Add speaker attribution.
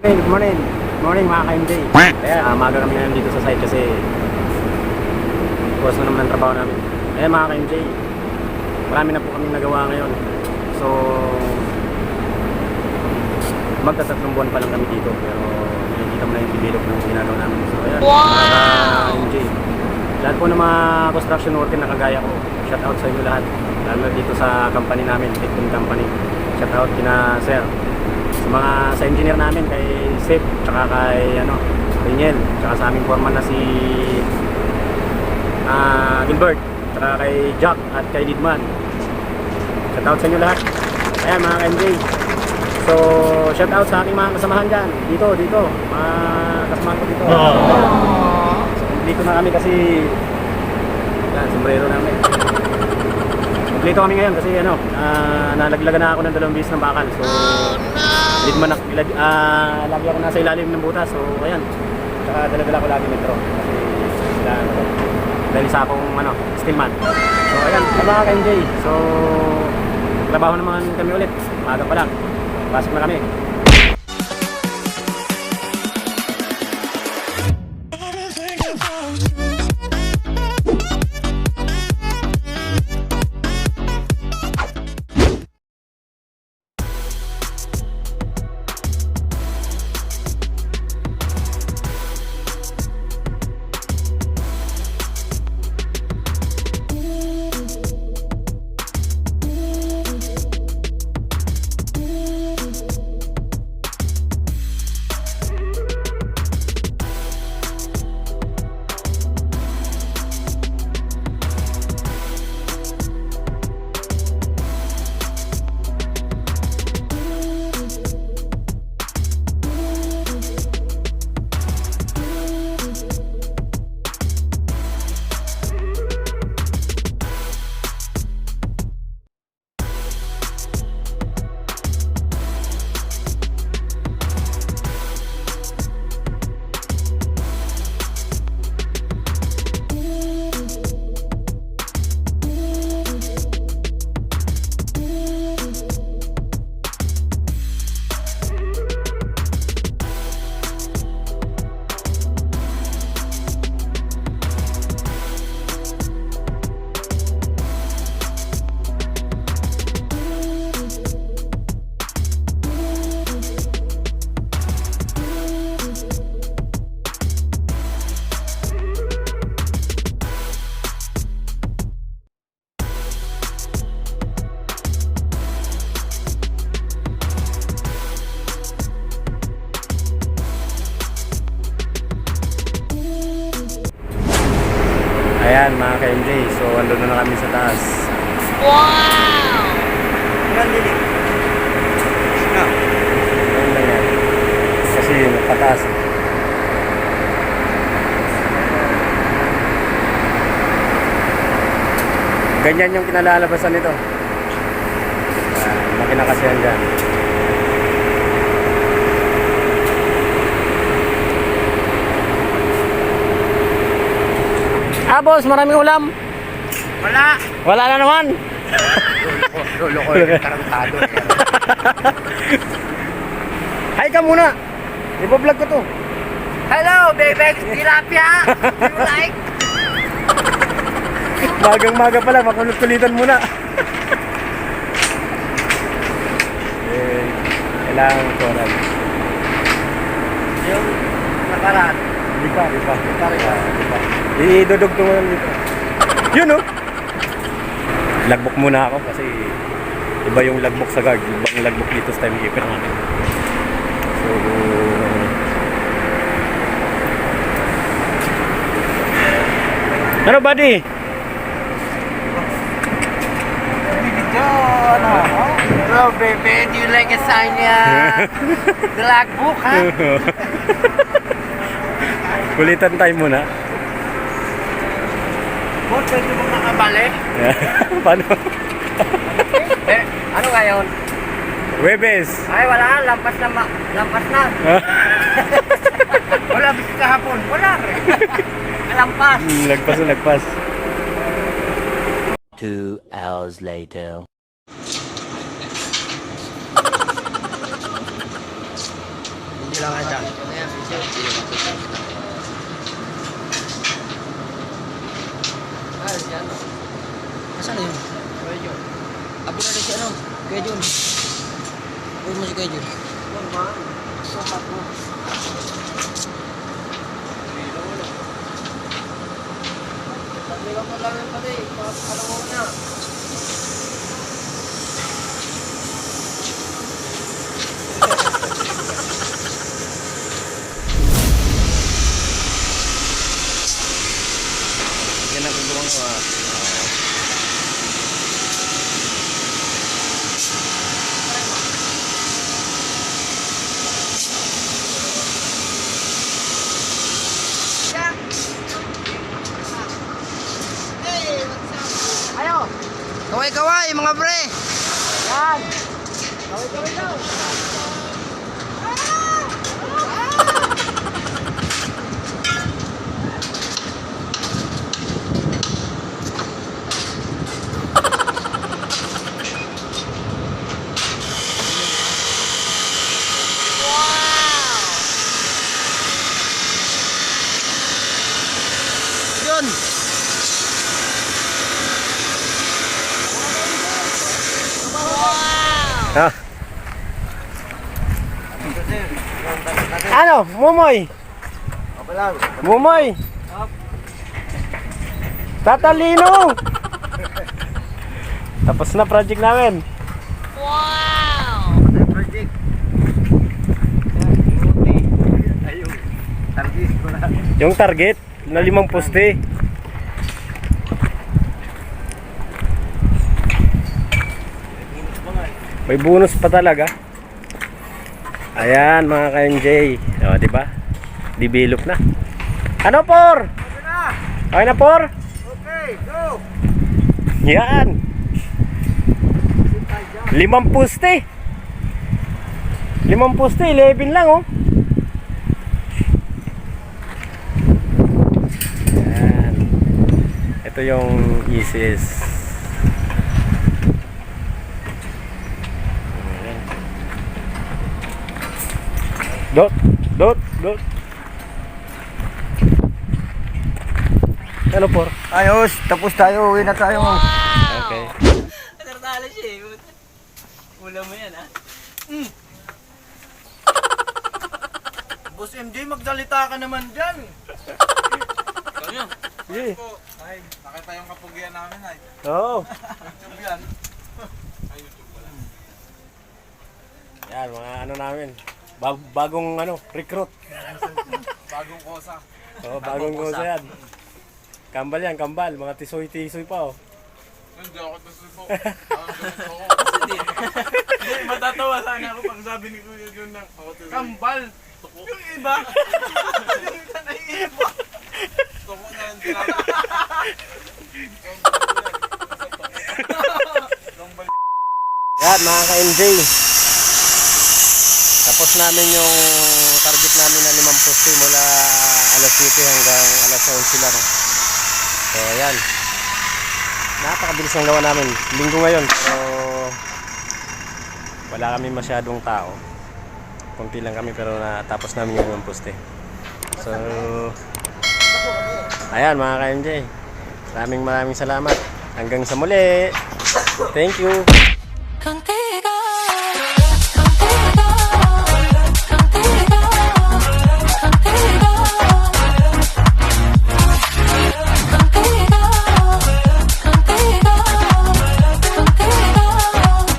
Speaker 1: Good morning. Good morning mga ka-MJ. Maaga kami ngayon dito sa site kasi bukas na naman ang trabaho namin. Mga ka-MJ, marami na po kaming nagawa ngayon. So, magtatatlong buwan pa lang kami dito. Pero nakikita mo na yung develop ng ginagawa namin. So, ayan. Wow! Mga ka-MJ. Lahat po ng mga construction worker na kagaya ko, shout out sa inyo lahat. Lalo na dito sa company namin, Techton Company. Shout out kina Sir. Sa engineer namin kay Sip, tsaka kay Daniel, tsaka sa aming foreman na si Gilbert, tsaka kay Jack at kay Lidman. Shout out sa inyo lahat. Ayan mga ka-MJ. So shout out sa aking mga kasamahan dyan. Dito, mga kasamahan ko dito. Dito na kami kasi yan, sombrero namin. Dito kami ngayon kasi nalaglagan na ako ng 2 bis ng bakal. So Lidman lagi ako nasa ilalim ng butas. So ayan. Tsaka dala-dala ko lagi metro. Kasi sila dahil sa akong stillman. So ayan, mga ka-MJ. So trabaho naman kami ulit. Maaga pa lang. Pasok na kami. Ayan mga ka-MJ, so andun na kami sa taas.
Speaker 2: Wow!
Speaker 1: Yan dilig. No. Ayan yan. Kasi napataas. Ganyan yung kinalalabasan nito. Makina kasi yan dyan. Boss, maraming ulam. Wala na naman.
Speaker 3: Lolo ko yung tarantado.
Speaker 1: Hi ka muna. Ipa-vlog ko to.
Speaker 2: Hello, baby! Tilapia! Do you like?
Speaker 1: Magang-maga pala, makulit-kulitan muna. Kailangan ko na.
Speaker 2: Yung nakaraan.
Speaker 1: Di pa. Idudog ko mo dito. Yun Lagbok muna ako kasi iba yung lagbok sa guard. Ibang lagbok dito sa time keeper natin. So ano buddy?
Speaker 2: Hello, baby! Do you like a sign the logbook, ha?
Speaker 1: Kulitan tayo muna.
Speaker 2: Boss, pwede mo makabali?
Speaker 1: Paano?
Speaker 2: Ano ngayon?
Speaker 1: Webes.
Speaker 2: Ay, wala. Lampas na. Wala, bis kahapon. Wala rin. Lampas.
Speaker 1: Lagpas.
Speaker 3: 2 hours later.
Speaker 2: Kailangan siya.
Speaker 4: Asan na yun? Abi na rin si ano? Kuya Jun. Uy mo si Kuya Jun.
Speaker 1: Yan ang gagawin ko.
Speaker 4: Kaway-kaway mga pre! Yun!
Speaker 1: Ha? Ano? Mumoy? Mumoy? Tatalino! Tapos na project namin.
Speaker 2: Project. Ayun. Targis ko na.
Speaker 1: Yung target na 5 poste. May bonus pa talaga. Ayan mga ka-NJ. O, diba? Develop na. Ano por? Okay na por?
Speaker 2: Okay, go!
Speaker 1: Yan. 5 poste. 5 poste, 11 lang oh. Yan. Ito yung ISIS. Dot. Ano por?
Speaker 2: Ayos, tapos tayo. Uwi na tayo.
Speaker 1: Okay.
Speaker 4: Natala siya eh. Ulam mo yan ha?
Speaker 2: Boss MJ, magsalita ka naman dyan.
Speaker 1: Sige.
Speaker 5: Ay, nakita yung kapugian namin ay.
Speaker 1: Oo.
Speaker 5: YouTube yan. Ay, YouTube pala.
Speaker 1: Yan, mga ano namin. Bagong ano, recruit.
Speaker 5: Bagong kosa.
Speaker 1: Oo, bagong gusto yan. Kambal yan, kambal. Mga tisoy-tisoy pa oh.
Speaker 5: Hindi ako tusupo. Hindi, matatawa sana ako pag sabi ni Kuya Jun na kambal. Tuko. Yung iba. Yung isa na iba. Tuko na lang sila.
Speaker 1: Yan, mga ka-MJ. Tapos namin yung target namin na 5 poste mula alas 7 hanggang alas 11 lang. So, ayan. Napakabilis ng gawa namin. Linggo ngayon. So, wala kami masyadong tao. Kunti lang kami pero natapos namin yung 5 poste. So, ayan mga ka-MJ. Maraming salamat. Hanggang sa muli. Thank you.
Speaker 6: Contigo